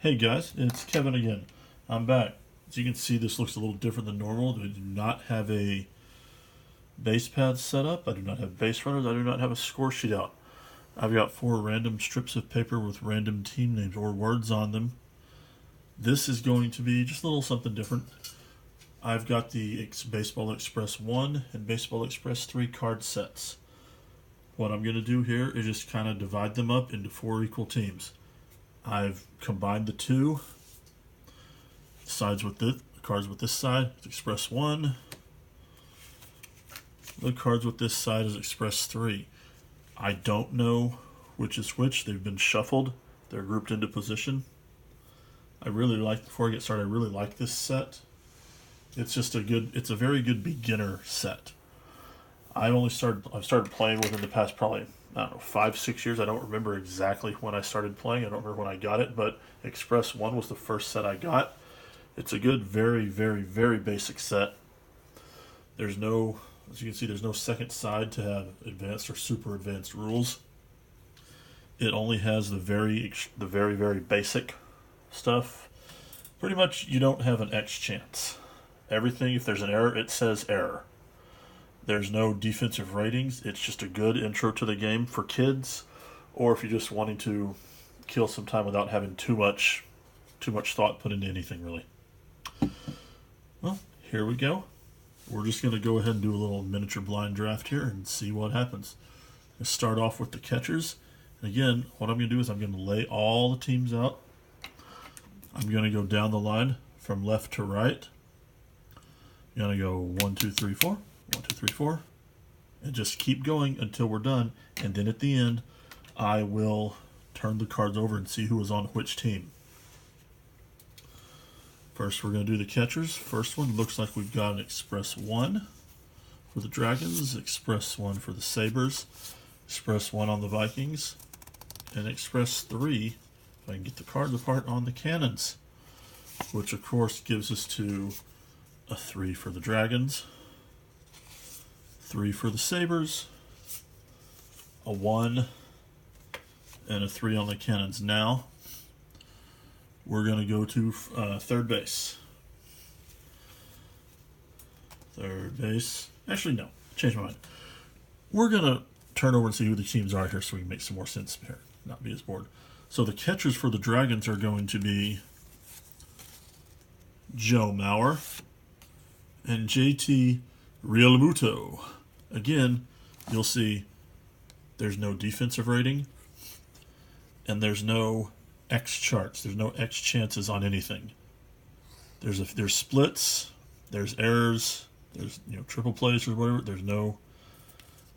Hey guys, it's Kevin again. I'm back. As you can see, this looks a little different than normal. I do not have a base pad set up. I do not have base runners. I do not have a score sheet out. I've got 4 random strips of paper with random team names or words on them. This is going to be just a little something different. I've got the Baseball Express 1 and Baseball Express 3 card sets. What I'm going to do here is just kind of divide them up into 4 equal teams. I've combined the two sides with the cards with this side. It's Express 1. The cards with this side is Express 3. I don't know which is which. They've been shuffled. They're grouped into position. Before I get started, I really like this set. It's a very good beginner set. I've started playing within the past probably, 5-6 years. I don't remember exactly when I started playing. I don't remember when I got it, but Express 1 was the first set I got. It's a good, very, very, very basic set. As you can see, there's no second side to have advanced or super advanced rules. It only has the very, very basic stuff. Pretty much, you don't have an X chance. Everything, if there's an error, it says error. There's no defensive ratings. It's just a good intro to the game for kids, or if you're just wanting to kill some time without having too much thought put into anything, really. Well, here we go. We're just going to go ahead and do a little miniature blind draft here and see what happens. Let's start off with the catchers. And again, what I'm going to do is I'm going to lay all the teams out. I'm going to go down the line from left to right. I'm going to go 1, 2, 3, 4. 1, 2, 3, 4. And just keep going until we're done. And then at the end, I will turn the cards over and see who is on which team. First, we're going to do the catchers. First one looks like we've got an Express 1 for the Dragons, Express 1 for the Sabres, Express 1 on the Vikings, and Express 3, if I can get the cards apart, on the Cannons, which of course gives us to a 3 for the Dragons, 3 for the Sabres, a 1, and a 3 on the Cannons. Now, we're going to go to third base. Third base. Actually, no. Change my mind. We're going to turn over and see who the teams are here so we can make some more sense here. Not be as bored. So the catchers for the Dragons are going to be Joe Mauer and JT Realmuto. Again, you'll see there's no defensive rating and there's no X charts. There's no X chances on anything. There's splits, there's errors, there's triple plays or whatever. There's no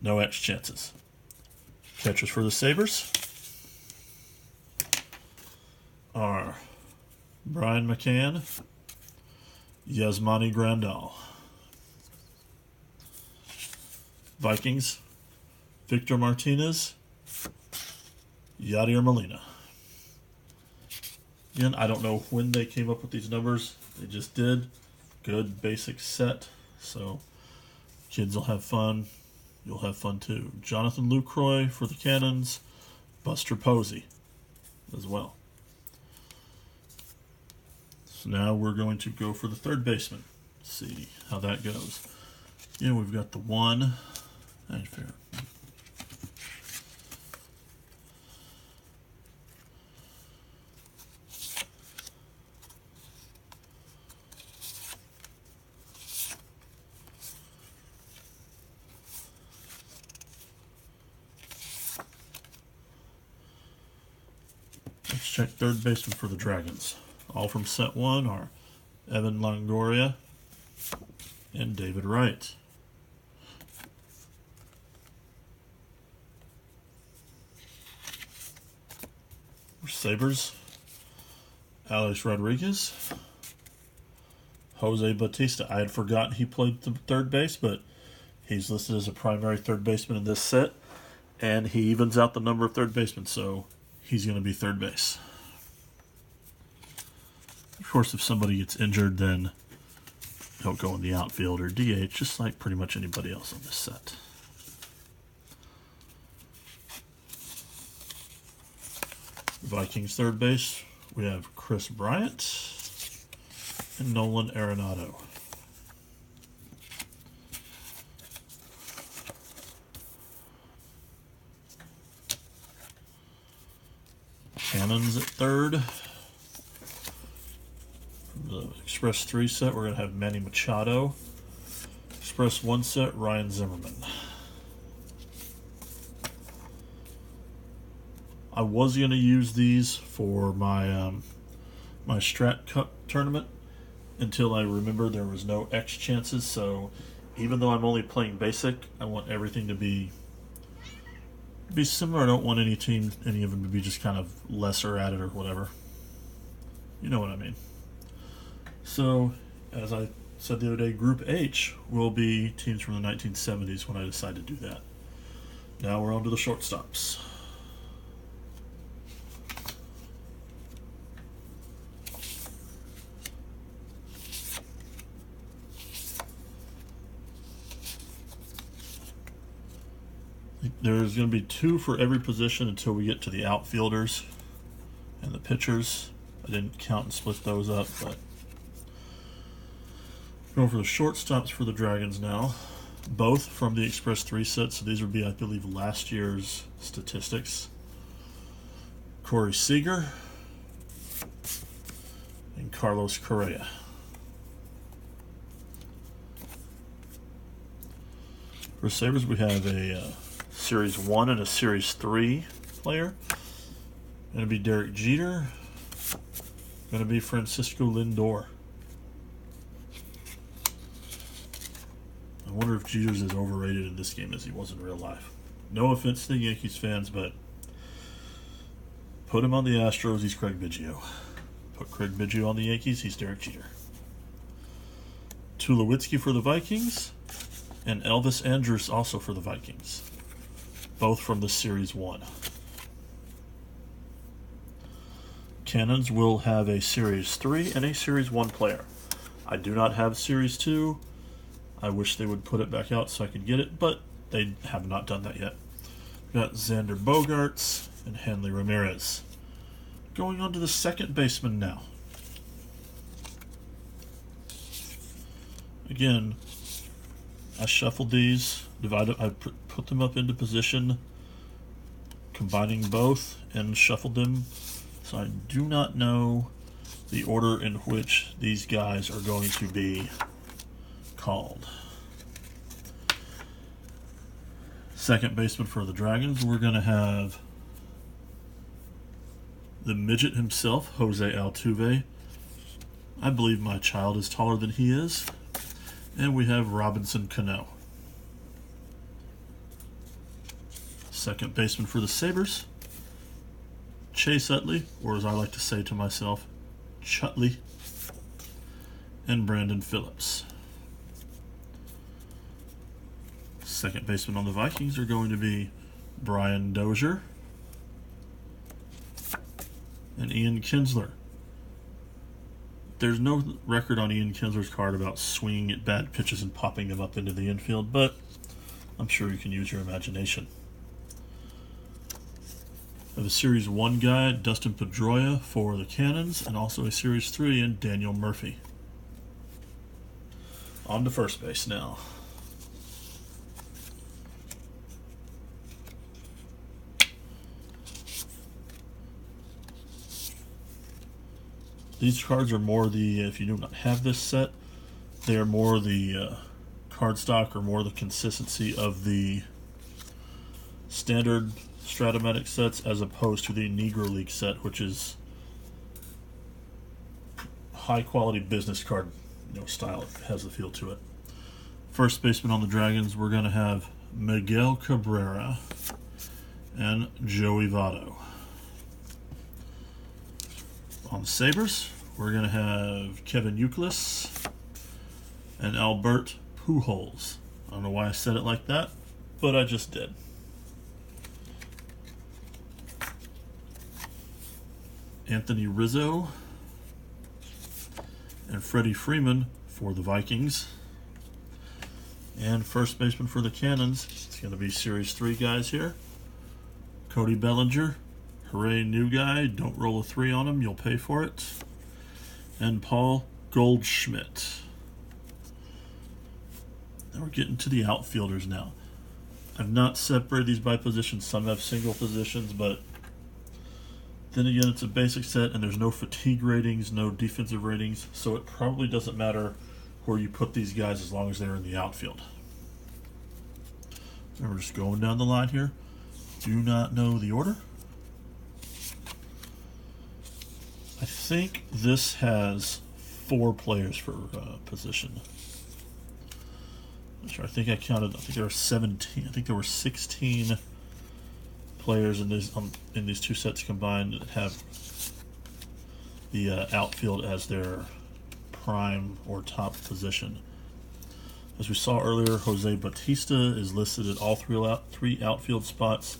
X chances. Catchers for the Sabres are Brian McCann, Yasmani Grandal. Vikings, Victor Martinez, Yadier Molina. Again, I don't know when they came up with these numbers. They just did. Good basic set. So kids will have fun. You'll have fun too. Jonathan Lucroy for the Cannons. Buster Posey as well. So now we're going to go for the third baseman. See how that goes. Yeah, we've got the 1. That's fair. Let's check third baseman for the Dragons. All from set 1 are Evan Longoria and David Wright. Sabres, Alex Rodriguez, Jose Bautista. I had forgotten he played the third base, but he's listed as a primary third baseman in this set, and he evens out the number of third basemen, so he's going to be third base. Of course, if somebody gets injured, then he'll go in the outfield or DH, just like pretty much anybody else on this set. Vikings third base, we have Chris Bryant and Nolan Arenado. Cannons at third. The Express 3 set, we're going to have Manny Machado. Express 1 set, Ryan Zimmerman. I was going to use these for my my Strat Cup tournament until I remembered there was no X chances, so even though I'm only playing basic, I want everything to be similar. I don't want any of them to be just kind of lesser at it or whatever. You know what I mean. So, as I said the other day, Group H will be teams from the 1970s when I decide to do that. Now we're on to the shortstops. There's going to be 2 for every position until we get to the outfielders and the pitchers. I didn't count and split those up, but going for the shortstops for the Dragons now. Both from the Express 3 set, so these would be, I believe, last year's statistics. Corey Seager and Carlos Correa. For Sabres, we have a Series 1 and a Series 3 player. Going to be Derek Jeter. Going to be Francisco Lindor. I wonder if Jeter's as overrated in this game as he was in real life. No offense to the Yankees fans, but put him on the Astros, he's Craig Biggio. Put Craig Biggio on the Yankees, he's Derek Jeter. Tulowitzki for the Vikings, and Elvis Andrus also for the Vikings. Both from the Series 1. Cannons will have a Series 3 and a Series 1 player. I do not have Series 2. I wish they would put it back out so I could get it, but they have not done that yet. We've got Xander Bogaerts and Hanley Ramirez. Going on to the second baseman now. Again, I shuffled these, I put them up into position, combining both, and shuffled them. So I do not know the order in which these guys are going to be called. Second baseman for the Dragons, we're going to have the midget himself, Jose Altuve. I believe my child is taller than he is. And we have Robinson Cano. Second baseman for the Sabres, Chase Utley, or as I like to say to myself, Chutley, and Brandon Phillips. Second baseman on the Vikings are going to be Brian Dozier and Ian Kinsler. There's no record on Ian Kinsler's card about swinging at bad pitches and popping them up into the infield, but I'm sure you can use your imagination. I have a Series 1 guy, Dustin Pedroia for the Cannons, and also a Series 3 in Daniel Murphy. On to first base now. These cards are more the, if you do not have this set, they are more the cardstock or more the consistency of the standard Strat-O-Matic sets as opposed to the Negro League set, which is high quality business card style. It has the feel to it. First baseman on the Dragons, we're going to have Miguel Cabrera and Joey Votto. On the Sabres, we're going to have Kevin Youkilis and Albert Pujols. I don't know why I said it like that, but I just did. Anthony Rizzo and Freddie Freeman for the Vikings. And first baseman for the Cannons, it's going to be Series 3 guys here. Cody Bellinger, Hooray, new guy. Don't roll a 3 on him. You'll pay for it. And Paul Goldschmidt. Now we're getting to the outfielders now. I've not separated these by position. Some have single positions, but then again, it's a basic set, and there's no fatigue ratings, no defensive ratings, so it probably doesn't matter where you put these guys as long as they're in the outfield. And we're just going down the line here. Do not know the order. I think this has 4 players for position. Sure, I think I counted. I think there were 17. I think there were 16 players in these 2 sets combined that have the outfield as their prime or top position. As we saw earlier, Jose Bautista is listed at all 3 outfield spots,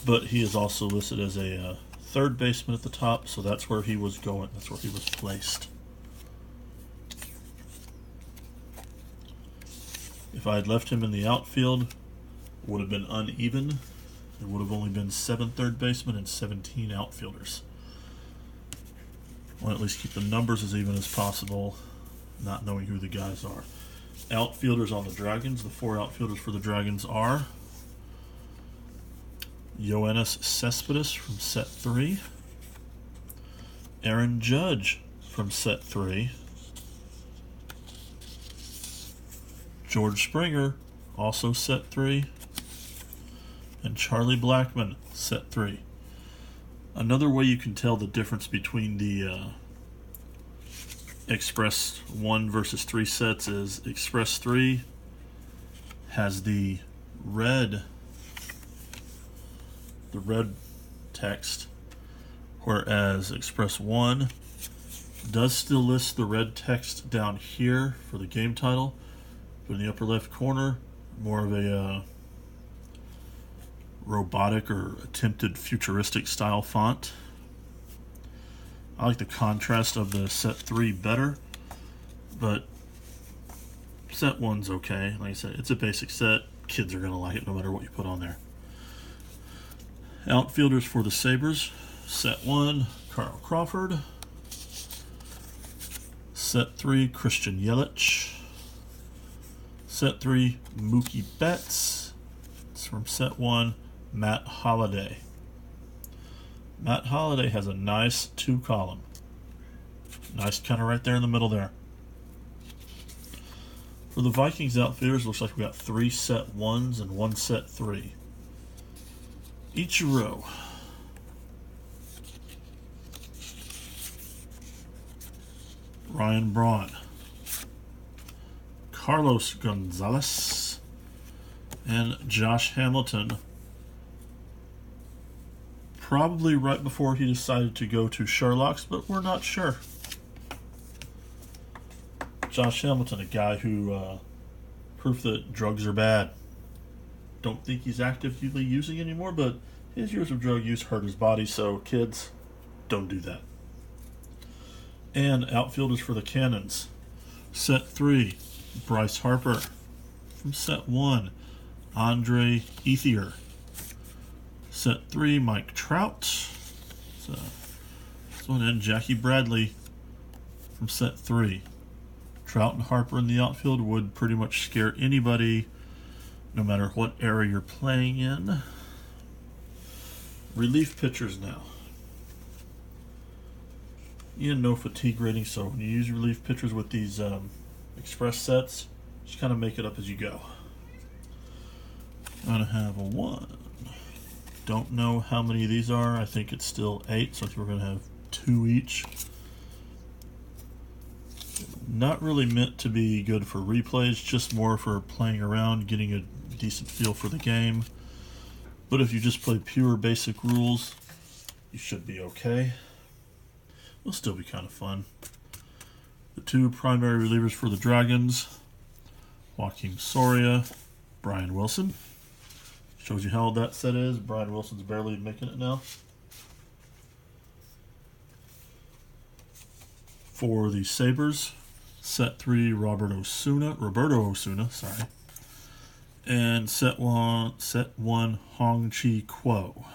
but he is also listed as a third baseman at the top, so that's where he was going. That's where he was placed. If I had left him in the outfield, it would have been uneven. There would have only been 7 third basemen and 17 outfielders. I want to at least keep the numbers as even as possible, not knowing who the guys are. Outfielders on the Dragons. The 4 outfielders for the Dragons are Yoenis Cespedes from set 3, Aaron Judge from set 3, George Springer, also set 3, and Charlie Blackmon, set 3. Another way you can tell the difference between the Express 1 versus 3 sets is Express 3 has the red text, whereas Express 1 does still list the red text down here for the game title, but in the upper left corner, more of a robotic or attempted futuristic style font. I like the contrast of the set 3 better, but set 1's okay. Like I said, it's a basic set. Kids are going to like it no matter what you put on there. Outfielders for the Sabres. Set 1, Carl Crawford. Set 3, Christian Yelich. Set 3, Mookie Betts. It's from set 1, Matt Holliday. Matt Holliday has a nice 2 column. Nice kind of right there in the middle there. For the Vikings outfielders, looks like we got 3 set 1s and 1 set 3. Ichiro. Ryan Braun. Carlos Gonzalez. And Josh Hamilton. Probably right before he decided to go to Sherlock's, but we're not sure. Josh Hamilton, a guy who proof that drugs are bad. Don't think he's actively using anymore, but his years of drug use hurt his body, so kids, don't do that. And outfielders for the Cannons. Set 3, Bryce Harper. From set 1, Andre Ethier. Set 3, Mike Trout. So, this one, and Jackie Bradley from set 3. Trout and Harper in the outfield would pretty much scare anybody, no matter what era you're playing in. Relief pitchers now. No fatigue rating, so when you use relief pitchers with these Express sets, just kind of make it up as you go. I'm going to have a 1. Don't know how many of these are. I think it's still 8, so I think we're going to have 2 each. Not really meant to be good for replays, just more for playing around, getting a decent feel for the game. But if you just play pure basic rules, you should be okay. It'll still be kind of fun. The 2 primary relievers for the Dragons, Joakim Soria, Brian Wilson. Shows you how old that set is. Brian Wilson's barely making it now. For the Sabres, set 3, Roberto Osuna, sorry. And set 1, Hong Chi Kuo.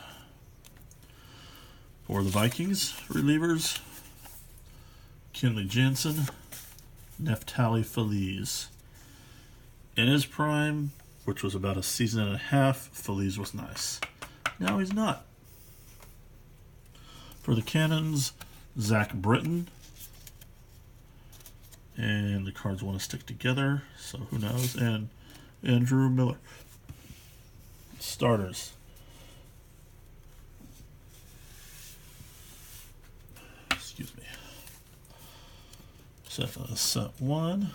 For the Vikings, relievers, Kenley Jansen, Neftali Feliz. In his prime, which was about a season and a half, Feliz was nice. Now he's not. For the Cannons, Zach Britton. And the cards want to stick together, so who knows. And Andrew Miller. Starters. Excuse me. Set 1,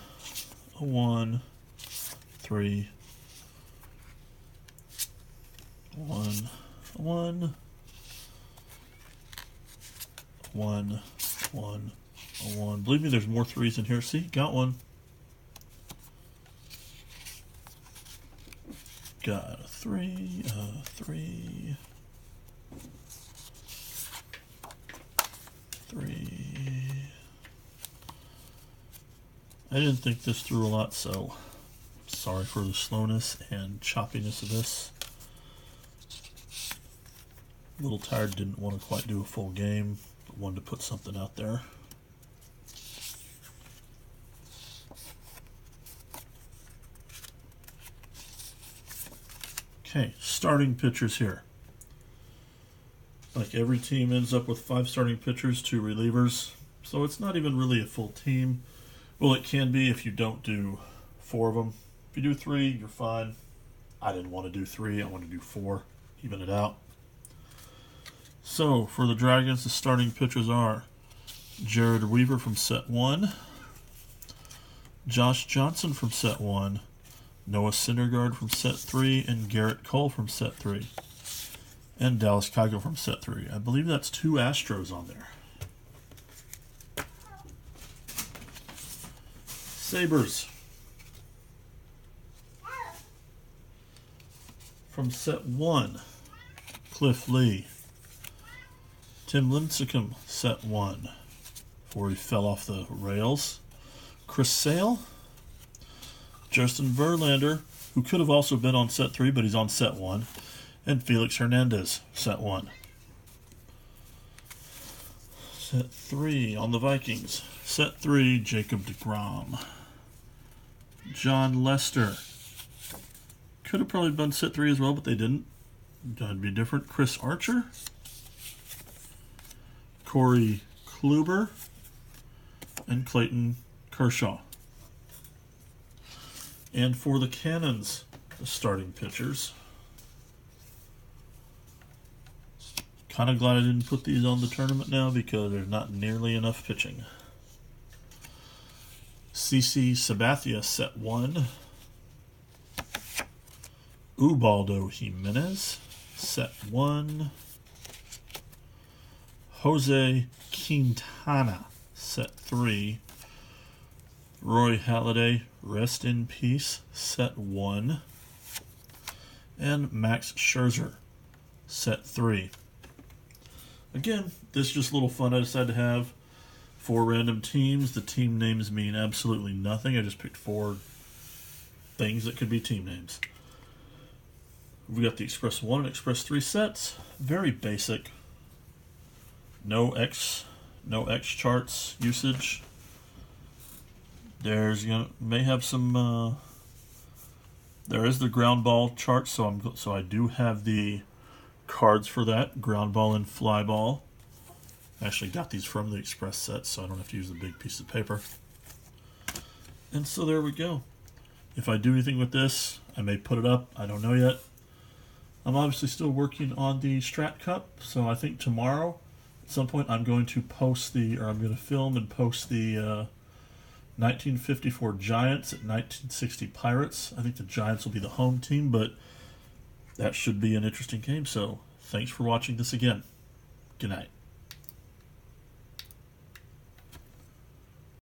a 1, 3, 1, 1, 1, 1, 1. Believe me, there's more 3s in here. See, got one. Got a 3, 3, 3. I didn't think this through a lot, so sorry for the slowness and choppiness of this. A little tired, didn't want to quite do a full game, but wanted to put something out there. Okay, starting pitchers here. Like every team ends up with 5 starting pitchers, 2 relievers. So it's not even really a full team. Well, it can be if you don't do 4 of them. If you do 3, you're fine. I didn't want to do 3. I want to do 4. Even it out. So, for the Dragons, the starting pitchers are Jared Weaver from set 1. Josh Johnson from set 1. Noah Syndergaard from set 3, and Garrett Cole from set 3. And Dallas Keuchel from set 3. I believe that's 2 Astros on there. Sabres. From set 1, Cliff Lee. Tim Lincecum, set 1. Before he fell off the rails. Chris Sale. Justin Verlander, who could have also been on set 3, but he's on set 1. And Felix Hernandez, set 1. Set 3 on the Vikings. Set 3, Jacob deGrom. John Lester. Could have probably been set 3 as well, but they didn't. That'd be different. Chris Archer. Corey Kluber. And Clayton Kershaw. And for the Cannons, the starting pitchers. Kind of glad I didn't put these on the tournament now because there's not nearly enough pitching. CC Sabathia, set 1. Ubaldo Jimenez, set 1. Jose Quintana, set 3. Roy Halladay, rest in peace, set 1. And Max Scherzer, set 3. Again, this is just a little fun I decided to have. 4 random teams. The team names mean absolutely nothing. I just picked 4 things that could be team names. We got the Express 1 and Express 3 sets. Very basic. No X charts usage. There's may have some. There is the ground ball chart, so I do have the cards for that, ground ball and fly ball. I actually got these from the Express set, so I don't have to use the big piece of paper. And so there we go. If I do anything with this, I may put it up. I don't know yet. I'm obviously still working on the Strat Cup, so I think tomorrow, at some point, I'm going to film and post the 1954 Giants at 1960 Pirates. I think the Giants will be the home team, but that should be an interesting game. So thanks for watching this again. Good night.